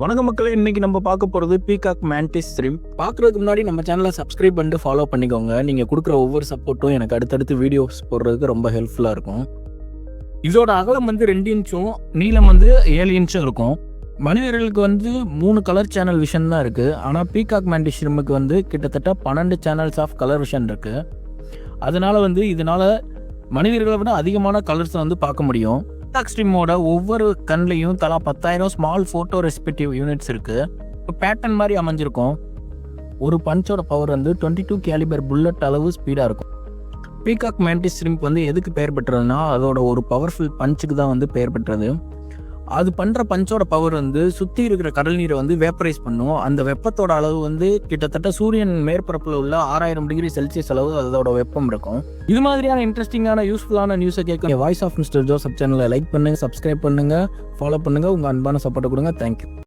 வணக்கம் மக்களே, இன்னைக்கு நம்ம பார்க்க போகிறது பீகாக் மேண்டிஸ் ஷ்ரிம்ப். பார்க்குறதுக்கு முன்னாடி நம்ம சேனலை சப்ஸ்கிரைப் பண்ணிட்டு ஃபாலோ பண்ணிக்கோங்க. நீங்கள் கொடுக்குற ஒவ்வொரு சப்போர்ட்டும் எனக்கு அடுத்தடுத்து வீடியோஸ் போடுறதுக்கு ரொம்ப ஹெல்ப்ஃபுல்லாக இருக்கும். இதோட அகலம் 2 இன்ச்சும் நீளம் 7 இன்ச்சும் இருக்கும். மனிதர்களுக்கு 3 கலர் சேனல் விஷன் தான் இருக்குது. ஆனால் பீகாக் மேண்டிஸ் ஷ்ரிம்முக்கு கிட்டத்தட்ட 12 சேனல்ஸ் ஆஃப் கலர் விஷன் இருக்குது. அதனால் இதனால் மனிதர்களை விட அதிகமான கலர்ஸை பார்க்க முடியும். பீகாக் ஷ்ரிம்மோட ஒவ்வொரு கண்லையும் தலா 10,000 ஸ்மால் ஃபோட்டோ ரெஸ்பெக்டிவ் யூனிட்ஸ் இருக்குது. இப்போ பேட்டர்ன் மாதிரி அமைஞ்சிருக்கும். ஒரு பஞ்சோட பவர் 22 கேலிபர் புல்லட் அளவு ஸ்பீடாக இருக்கும். பீகாக் மேண்டிஸ் ஷ்ரிம்ப் எதுக்கு பெயர் பெற்றதுன்னா அதோட ஒரு பவர்ஃபுல் பஞ்சுக்கு தான் பெயர் பெற்றது. அது பண்ணுற பஞ்சோட பவர் சுற்றி இருக்கிற கடல் நீரை வேப்பரைஸ் பண்ணும். அந்த வெப்பத்தோட அளவு கிட்டத்தட்ட சூரியன் மேற்பரப்பில் உள்ள 6000 டிகிரி செல்சியஸ் அளவு அதோட வெப்பம் இருக்கும். இது மாதிரியான இன்ட்ரெஸ்டிங்கான யூஸ்ஃபுல்லான நியூஸை கேட்க வாய்ஸ் ஆஃப் மிஸ்டர் ஜோசப் சேனலை லைக் பண்ணுங்கள், சப்ஸ்கிரைப் பண்ணுங்கள், ஃபாலோ பண்ணுங்கள். உங்கள் அன்பான சப்போர்ட்டை கொடுங்க. தேங்க்யூ.